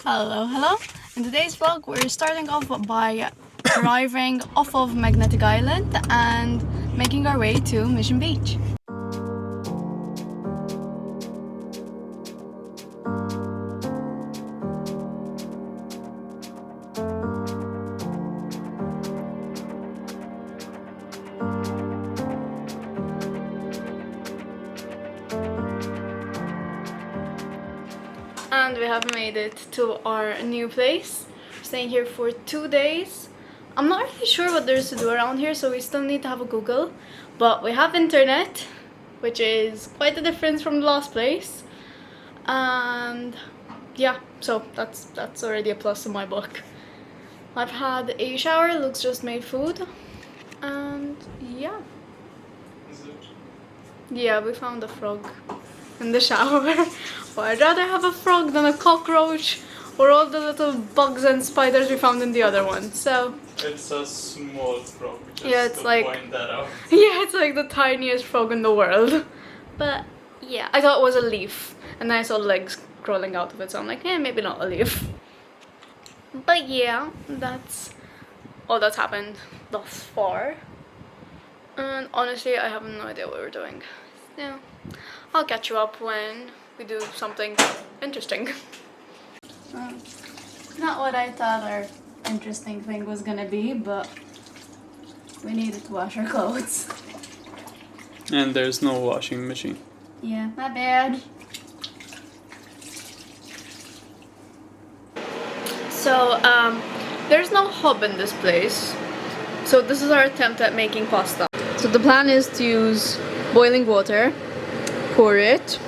Hello, hello. In today's vlog, we're starting off by arriving off of Magnetic Island and making our way to Mission Beach. And we have made it to our new place. We're staying here for 2 days. I'm not really sure what there is to do around here, so we still need to have a Google. But we have internet, which is quite a difference from the last place. And yeah, so that's already a plus in my book. I've had a shower, Luke's just made food. And yeah. Yeah, we found a frog in the shower. But I'd rather have a frog than a cockroach or all the little bugs and spiders we found in the other one. So it's a small frog, just yeah, it's to like, point that out. Yeah, it's like the tiniest frog in the world. But yeah, I thought it was a leaf, and then I saw legs crawling out of it, so I'm like, maybe not a leaf. But yeah, that's all that's happened thus far. And honestly, I have no idea what we're doing. So I'll catch you up when we do something interesting. Not what I thought our interesting thing was gonna be, but we needed to wash our clothes. And there's no washing machine. Yeah, my bad. So, there's no hub in this place. So this is our attempt at making pasta. So the plan is to use boiling water, pour it,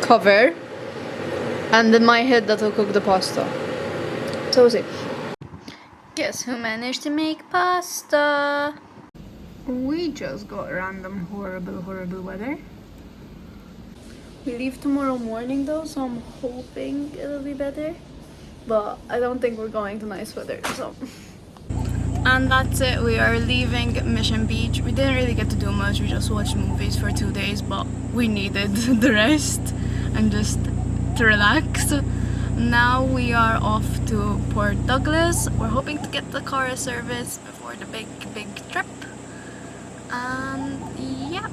cover, and in my head that'll cook the pasta. So we'll see. Guess who managed to make pasta? We just got random horrible weather. We leave tomorrow morning though, so I'm hoping it'll be better. But I don't think we're going to nice weather, so. And that's it, we are leaving Mission Beach. We didn't really get to do much, we just watched movies for 2 days, but we needed the rest and just to relax. Now we are off to Port Douglas. We're hoping to get the car a service before the big trip. And yeah.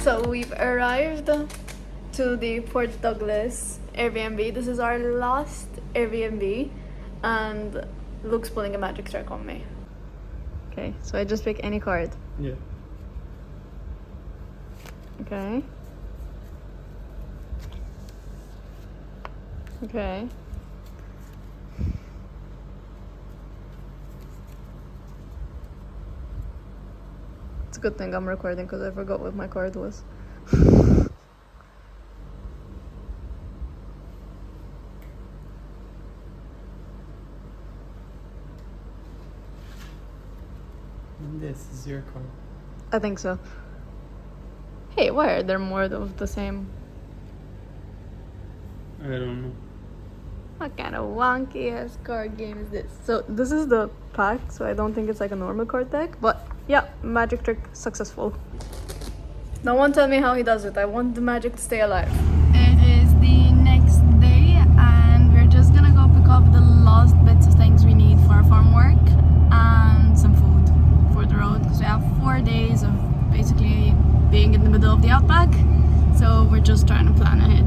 So we've arrived to the Port Douglas Airbnb. This is our last Airbnb, and Luke's pulling a magic trick on me. Okay, so I just pick any card. Yeah. Okay. Okay. It's a good thing I'm recording because I forgot what my card was. This is your card. I think so. Hey, why are there more of the same? I don't know. What kind of wonky ass card game is this? So this is the pack, so I don't think it's like a normal card deck, but yeah, magic trick successful. No one tell me how he does it. I want the magic to stay alive. It is the next day and we're just gonna go pick up the last bits of things we need for our farm work and some food for the road, because we have 4 days of basically being in the middle of the outback, so we're just trying to plan ahead.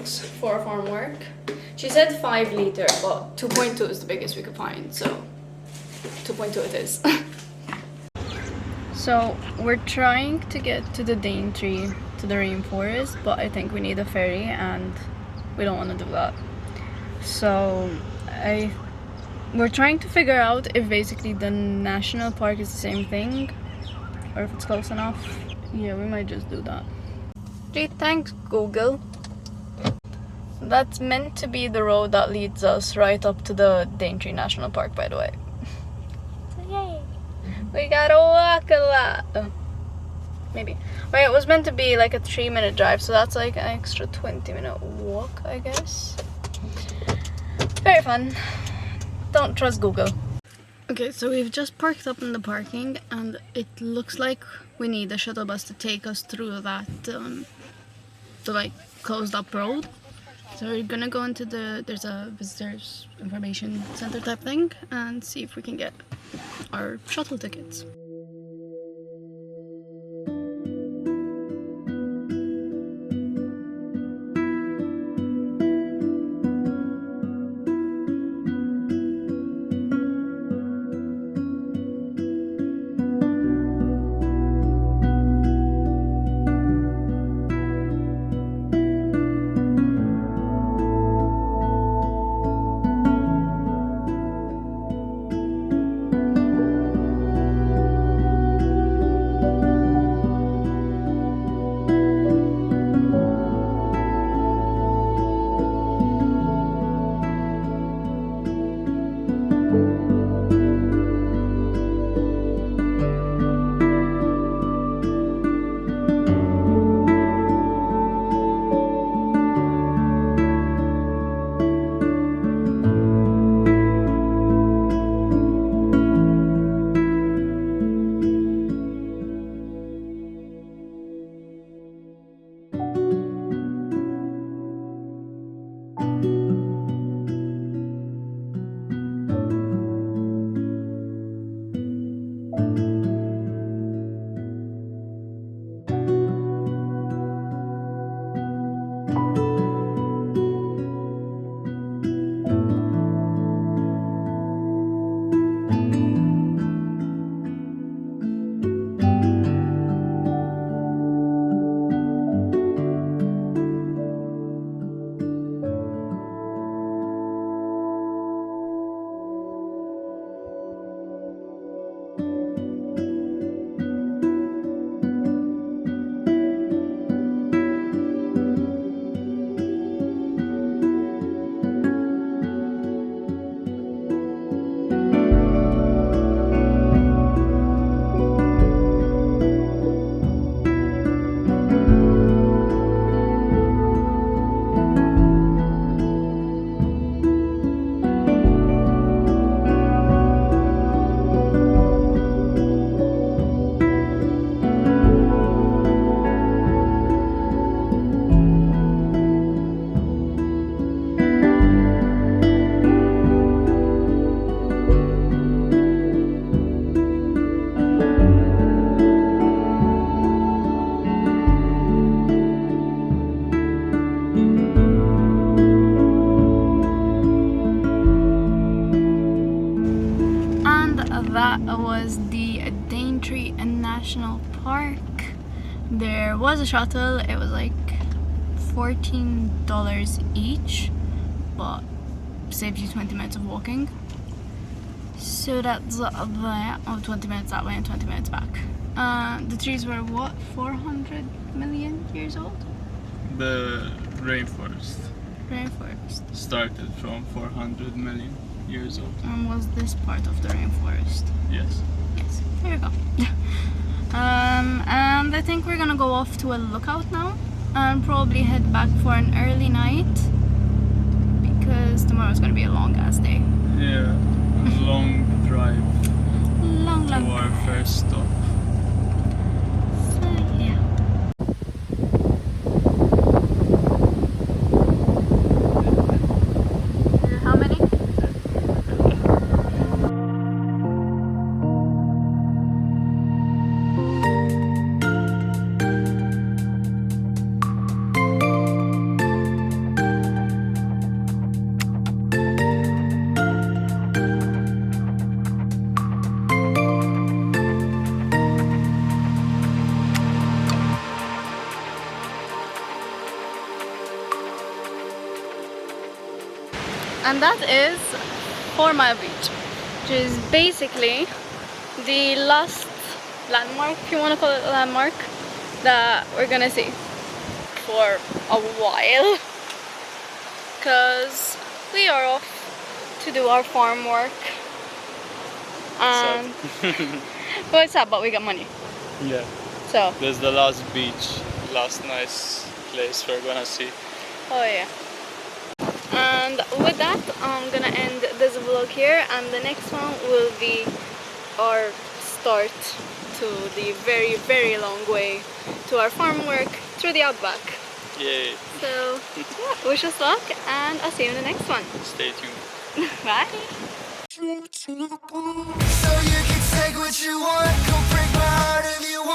jugs for farm work. She said 5 liter, but 2.2 is the biggest we could find, so 2.2 it is. So we're trying to get to the Daintree, to the rainforest, but I think we need a ferry and we don't want to do that. So we're trying to figure out if basically the national park is the same thing or if it's close enough. Yeah, we might just do that. Gee, thanks Google. That's meant to be the road that leads us right up to the Daintree National Park, by the way. So yay! We gotta walk a lot. Oh, maybe. Wait, it was meant to be like a 3-minute drive, so that's like an extra 20-minute walk, I guess. Very fun. Don't trust Google. Okay, so we've just parked up in the parking, and it looks like we need a shuttle bus to take us through that, the like closed up road. So we're gonna go into there's a visitors information center type thing and see if we can get our shuttle tickets. That was the Daintree National Park. There was a shuttle. It was like $14 each, but saves you 20 minutes of walking. So that's that. Oh, 20 minutes that way and 20 minutes back. The trees were what, 400 million years old? The rainforest Rainforest. started from 400 million years old. And was this part of the rainforest? Yes. Yes, there we go. And I think we're gonna go off to a lookout now and probably head back for an early night because tomorrow's gonna be a long ass day. Yeah, a long drive Long to our first stop. So yeah. How many? And that is 4 Mile Beach, which is basically the last landmark, if you want to call it a landmark, that we're gonna see for a while, because we are off to do our farm work. And well, it's sad, but we got money. Yeah. So There's the last beach, last nice place we're gonna see. oh yeah. And with that, I'm gonna end this vlog here, and the next one will be our start to the very, very long way to our farm work through the outback. Yay. So yeah, wish us luck, and I'll see you in the next one. Stay tuned. Bye. So you can take what you want, go break my heart if you want.